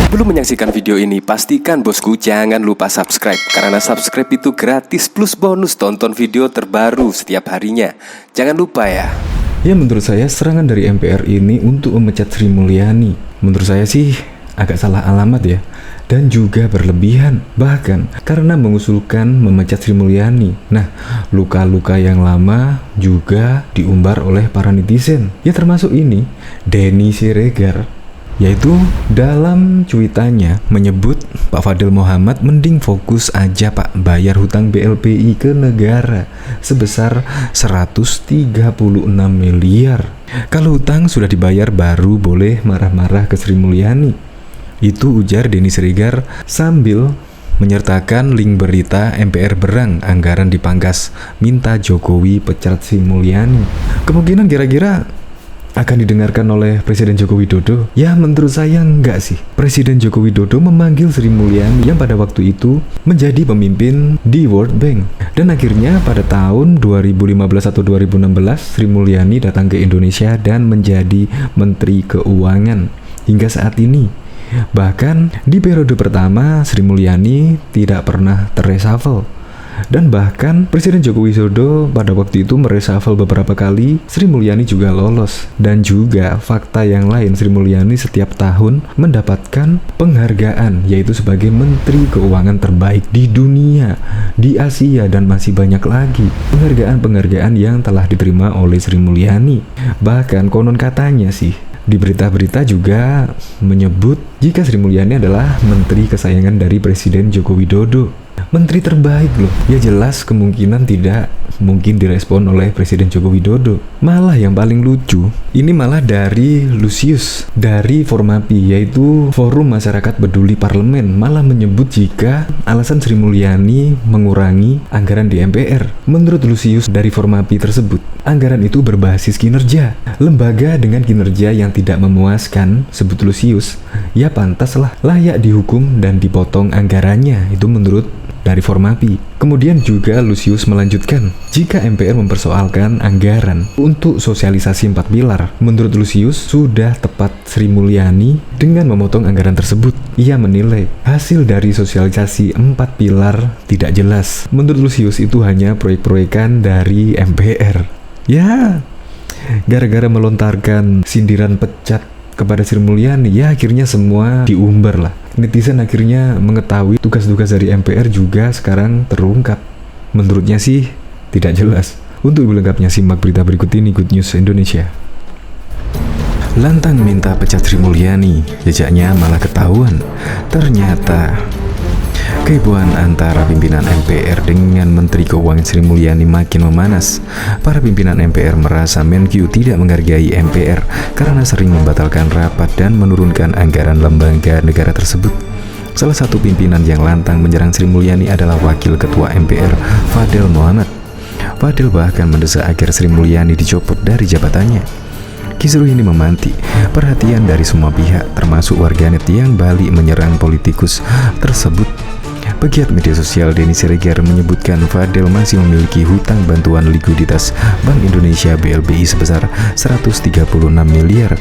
Sebelum menyaksikan video ini, pastikan bosku jangan lupa subscribe. Karena subscribe itu gratis plus bonus tonton video terbaru setiap harinya. Jangan lupa ya. Ya, menurut saya serangan dari MPR ini untuk memecat Sri Mulyani, menurut saya sih agak salah alamat ya, dan juga berlebihan, bahkan karena mengusulkan memecat Sri Mulyani. Nah, luka-luka yang lama juga diumbar oleh para netizen, ya termasuk ini Denny Siregar, yaitu dalam cuitannya menyebut Pak Fadil Muhammad mending fokus aja Pak bayar hutang BLPI ke negara sebesar 136 miliar. Kalau hutang sudah dibayar baru boleh marah-marah ke Sri Mulyani. Itu ujar Denny Siregar sambil menyertakan link berita MPR berang anggaran dipangkas, minta Jokowi pecat Sri Mulyani. Kemungkinan kira-kira akan didengarkan oleh Presiden Joko Widodo? Ya, menurut saya enggak sih. Presiden Joko Widodo memanggil Sri Mulyani yang pada waktu itu menjadi pemimpin di World Bank. Dan akhirnya pada tahun 2015 atau 2016 Sri Mulyani datang ke Indonesia dan menjadi Menteri Keuangan hingga saat ini. Bahkan di periode pertama Sri Mulyani tidak pernah terreshuffle. Dan bahkan Presiden Joko Widodo pada waktu itu mereshuffle beberapa kali, Sri Mulyani juga lolos. Dan juga fakta yang lain, Sri Mulyani setiap tahun mendapatkan penghargaan, yaitu sebagai Menteri Keuangan terbaik di dunia, di Asia, dan masih banyak lagi penghargaan-penghargaan yang telah diterima oleh Sri Mulyani. Bahkan konon katanya sih, di berita-berita juga menyebut jika Sri Mulyani adalah menteri kesayangan dari Presiden Joko Widodo. Menteri terbaik loh. Ya jelas kemungkinan tidak mungkin direspon oleh Presiden Joko Widodo. Malah yang paling lucu, ini malah dari Lusius, dari Formapi, yaitu Forum Masyarakat Peduli Parlemen, malah menyebut jika alasan Sri Mulyani mengurangi anggaran di MPR. Menurut Lusius dari Formapi tersebut, anggaran itu berbasis kinerja. Lembaga dengan kinerja yang tidak memuaskan, sebut Lusius, ya pantaslah layak dihukum dan dipotong anggarannya. Itu menurut dari Formapi. Kemudian juga Lusius melanjutkan, jika MPR mempersoalkan anggaran untuk sosialisasi 4 pilar, menurut Lusius sudah tepat Sri Mulyani dengan memotong anggaran tersebut. Ia menilai hasil dari sosialisasi 4 pilar tidak jelas. Menurut Lusius itu hanya proyek-proyekan dari MPR. Ya, gara-gara melontarkan sindiran pecat kepada Sri Mulyani, ya akhirnya semua diumbar lah. Netizen akhirnya mengetahui tugas-tugas dari MPR juga sekarang terungkap. Menurutnya sih tidak jelas. Untuk lebih lengkapnya simak berita berikut ini, Good News Indonesia. Lantang minta pecat Sri Mulyani, jejaknya malah ketahuan. Ternyata kehebohan antara pimpinan MPR dengan Menteri Keuangan Sri Mulyani makin memanas. Para pimpinan MPR merasa Menkyu tidak menghargai MPR karena sering membatalkan rapat dan menurunkan anggaran lembaga negara tersebut. Salah satu pimpinan yang lantang menyerang Sri Mulyani adalah Wakil Ketua MPR Fadil Muhammad. Fadil bahkan mendesak agar Sri Mulyani dicopot dari jabatannya. Kisruh ini memantik perhatian dari semua pihak, termasuk warganet yang balik menyerang politikus tersebut. Pegiat media sosial Denny Siregar menyebutkan Fadil masih memiliki hutang bantuan likuiditas Bank Indonesia BLBI sebesar 136 miliar.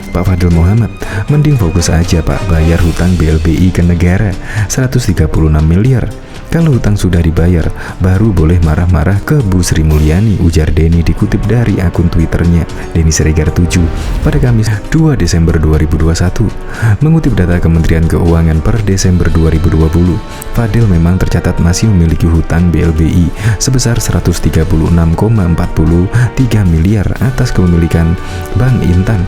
Pak Fadil Muhammad, mending fokus aja Pak bayar hutang BLBI ke negara 136 miliar. Kalau hutang sudah dibayar, baru boleh marah-marah ke Bu Sri Mulyani, ujar Denny dikutip dari akun Twitternya Denny Siregar 7 pada Kamis 2 Desember 2021. Mengutip data Kementerian Keuangan per Desember 2020, Fadil memang tercatat masih memiliki hutang BLBI sebesar 136,43 miliar atas kepemilikan Bank Intan.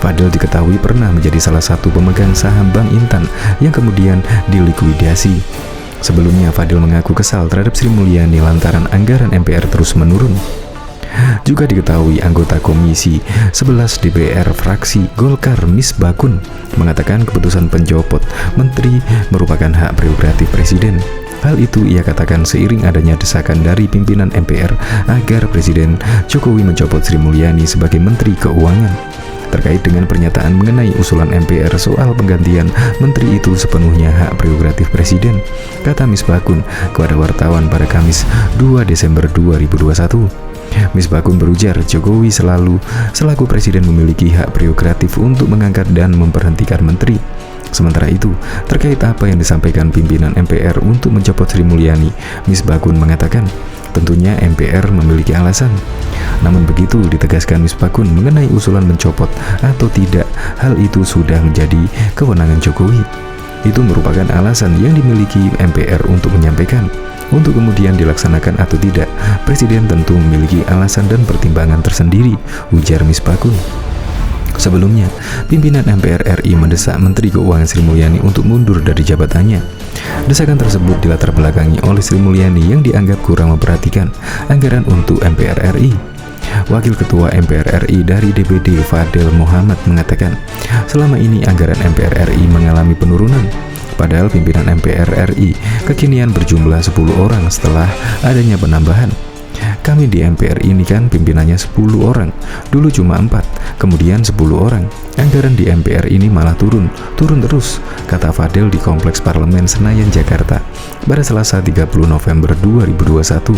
Fadil diketahui pernah menjadi salah satu pemegang saham Bank Intan yang kemudian dilikuidasi. Sebelumnya, Fadil mengaku kesal terhadap Sri Mulyani lantaran anggaran MPR terus menurun. Juga diketahui anggota Komisi 11 DPR fraksi Golkar Misbakun mengatakan keputusan pencopot menteri merupakan hak prerogatif Presiden. Hal itu ia katakan seiring adanya desakan dari pimpinan MPR agar Presiden Jokowi mencopot Sri Mulyani sebagai Menteri Keuangan. Terkait dengan pernyataan mengenai usulan MPR soal penggantian menteri itu sepenuhnya hak prerogatif Presiden, kata Misbakun kepada wartawan pada Kamis 2 Desember 2021. Misbakun berujar Jokowi selaku Presiden memiliki hak prerogatif untuk mengangkat dan memberhentikan menteri. Sementara itu, terkait apa yang disampaikan pimpinan MPR untuk mencopot Sri Mulyani, Misbakun mengatakan, tentunya MPR memiliki alasan. Namun begitu ditegaskan Misbakun mengenai usulan mencopot atau tidak, hal itu sudah menjadi kewenangan Jokowi. Itu merupakan alasan yang dimiliki MPR untuk menyampaikan. Untuk kemudian dilaksanakan atau tidak, Presiden tentu memiliki alasan dan pertimbangan tersendiri, ujar Misbakun. Sebelumnya, pimpinan MPR RI mendesak Menteri Keuangan Sri Mulyani untuk mundur dari jabatannya. Desakan tersebut dilatar belakangi oleh Sri Mulyani yang dianggap kurang memperhatikan anggaran untuk MPR RI. Wakil Ketua MPR RI dari DPD Fadel Muhammad mengatakan, selama ini anggaran MPR RI mengalami penurunan. Padahal pimpinan MPR RI kekinian berjumlah 10 orang setelah adanya penambahan. Kami di MPR ini kan pimpinannya 10 orang, dulu cuma 4, kemudian 10 orang. Anggaran di MPR ini malah turun terus, kata Fadel di Kompleks Parlemen Senayan, Jakarta pada Selasa 30 November 2021.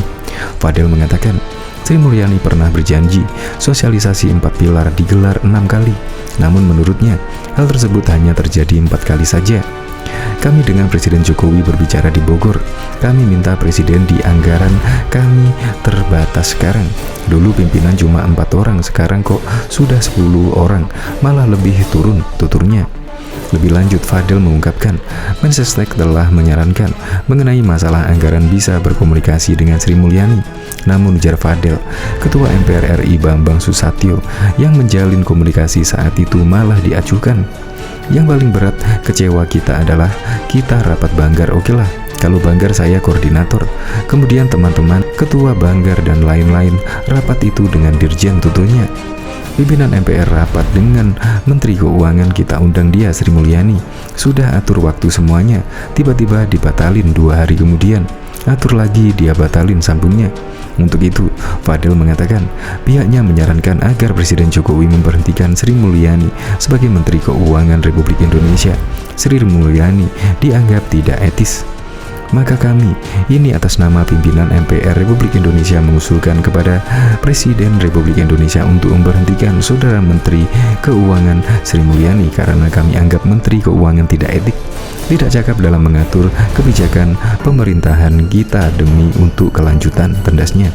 Fadel mengatakan, Sri Mulyani pernah berjanji sosialisasi 4 pilar digelar 6 kali. Namun menurutnya, hal tersebut hanya terjadi 4 kali saja. Kami dengan Presiden Jokowi berbicara di Bogor. Kami minta Presiden di anggaran kami terbatas sekarang. Dulu pimpinan cuma 4 orang, sekarang kok sudah 10 orang, malah lebih turun, tuturnya. Lebih lanjut, Fadel mengungkapkan, Mensesnek telah menyarankan mengenai masalah anggaran bisa berkomunikasi dengan Sri Mulyani. Namun ujar Fadel, Ketua MPR RI Bambang Susatyo yang menjalin komunikasi saat itu malah diajukan. Yang paling berat kecewa kita adalah kita rapat Banggar, oke lah. Kalau Banggar saya koordinator, kemudian teman-teman ketua Banggar dan lain-lain rapat itu dengan Dirjen, tuturnya. Pimpinan MPR rapat dengan Menteri Keuangan, kita undang dia Sri Mulyani. Sudah atur waktu semuanya, tiba-tiba dibatalin 2 hari kemudian. Atur lagi, dia batalin, sambungnya. Untuk itu, Fadel mengatakan pihaknya menyarankan agar Presiden Jokowi memberhentikan Sri Mulyani sebagai Menteri Keuangan Republik Indonesia. Sri Mulyani dianggap tidak etis. Maka kami, ini atas nama pimpinan MPR Republik Indonesia mengusulkan kepada Presiden Republik Indonesia untuk memberhentikan Saudara Menteri Keuangan Sri Mulyani karena kami anggap Menteri Keuangan tidak etik, tidak cakap dalam mengatur kebijakan pemerintahan kita demi untuk kelanjutan, tendasnya.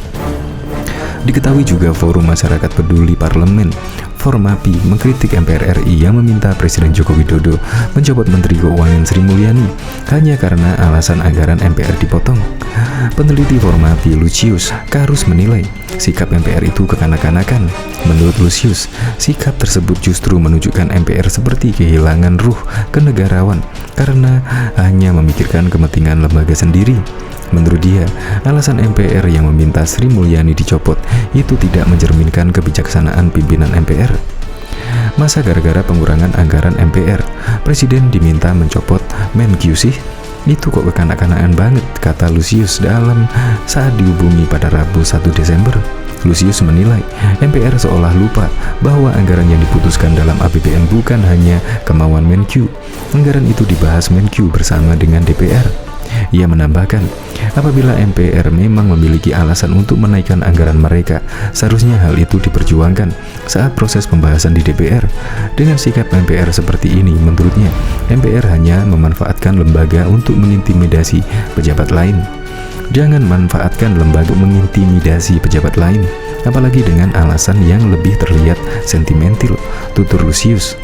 Diketahui juga Forum Masyarakat Peduli Parlemen Formapi mengkritik MPR RI yang meminta Presiden Joko Widodo mencopot Menteri Keuangan Sri Mulyani hanya karena alasan anggaran MPR dipotong. Peneliti Formapi Lucius Karus menilai sikap MPR itu kekanak-kanakan. Menurut Lucius, sikap tersebut justru menunjukkan MPR seperti kehilangan ruh kenegarawan karena hanya memikirkan kepentingan lembaga sendiri. Menurut dia, alasan MPR yang meminta Sri Mulyani dicopot itu tidak mencerminkan kebijaksanaan pimpinan MPR. Masa gara-gara pengurangan anggaran MPR, Presiden diminta mencopot Menkyu sih? Itu kok kekanak-kanakan banget, kata Lucius dalam saat dihubungi pada Rabu 1 Desember. Lucius menilai MPR seolah lupa bahwa anggaran yang diputuskan dalam APBN bukan hanya kemauan Menkyu. Anggaran itu dibahas Menkyu bersama dengan DPR. Ia menambahkan, apabila MPR memang memiliki alasan untuk menaikkan anggaran mereka, seharusnya hal itu diperjuangkan saat proses pembahasan di DPR. Dengan sikap MPR seperti ini, menurutnya, MPR hanya memanfaatkan lembaga untuk mengintimidasi pejabat lain. Jangan manfaatkan lembaga mengintimidasi pejabat lain, apalagi dengan alasan yang lebih terlihat sentimental, tutur Lucius.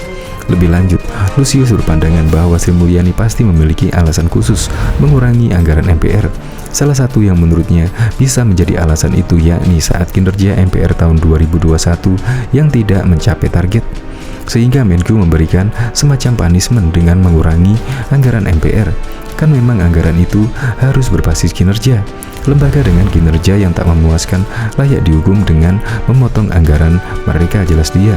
Lebih lanjut, Lucius berpandangan bahwa Sri Mulyani pasti memiliki alasan khusus mengurangi anggaran MPR. Salah satu yang menurutnya bisa menjadi alasan itu yakni saat kinerja MPR tahun 2021 yang tidak mencapai target, sehingga Menkyu memberikan semacam punishment dengan mengurangi anggaran MPR. Kan memang anggaran itu harus berbasis kinerja. Lembaga dengan kinerja yang tak memuaskan layak dihukum dengan memotong anggaran mereka, jelas dia.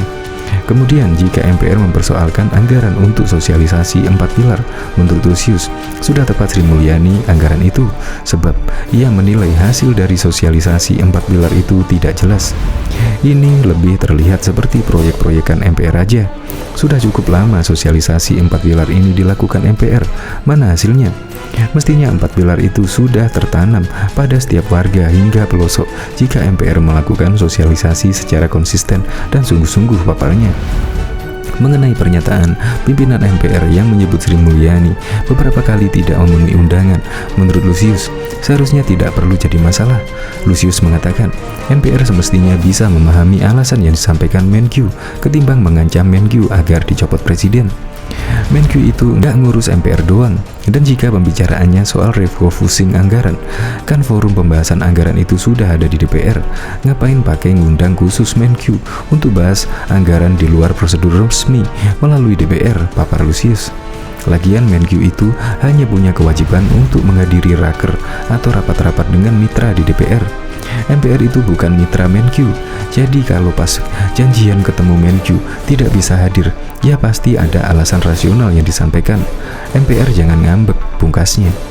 Kemudian jika MPR mempersoalkan anggaran untuk sosialisasi 4 pilar, menurut Lucius sudah tepat Sri Mulyani anggaran itu, sebab ia menilai hasil dari sosialisasi 4 pilar itu tidak jelas. Ini lebih terlihat seperti proyek-proyekan MPR aja. Sudah cukup lama sosialisasi 4 pilar ini dilakukan MPR, mana hasilnya? Mestinya 4 pilar itu sudah tertanam pada setiap warga hingga pelosok jika MPR melakukan sosialisasi secara konsisten dan sungguh-sungguh, paparnya. mengenai pernyataan pimpinan MPR yang menyebut Sri Mulyani beberapa kali tidak memenuhi undangan. Menurut Lusius, seharusnya tidak perlu jadi masalah. Lusius mengatakan, MPR semestinya bisa memahami alasan yang disampaikan Menkyu ketimbang mengancam Menkyu agar dicopot presiden. Menkyu itu nggak ngurus MPR doang, dan jika pembicaraannya soal refocusing anggaran, kan forum pembahasan anggaran itu sudah ada di DPR. Ngapain pakai ngundang khusus Menkyu untuk bahas anggaran di luar prosedur resmi melalui DPR, papar Lusius. Lagian Menkyu itu hanya punya kewajiban untuk menghadiri raker atau rapat-rapat dengan mitra di DPR. MPR itu bukan mitra Menkyu, jadi kalau pas janjian ketemu Menkyu tidak bisa hadir, ya pasti ada alasan rasional yang disampaikan. MPR jangan ngambek, pungkasnya.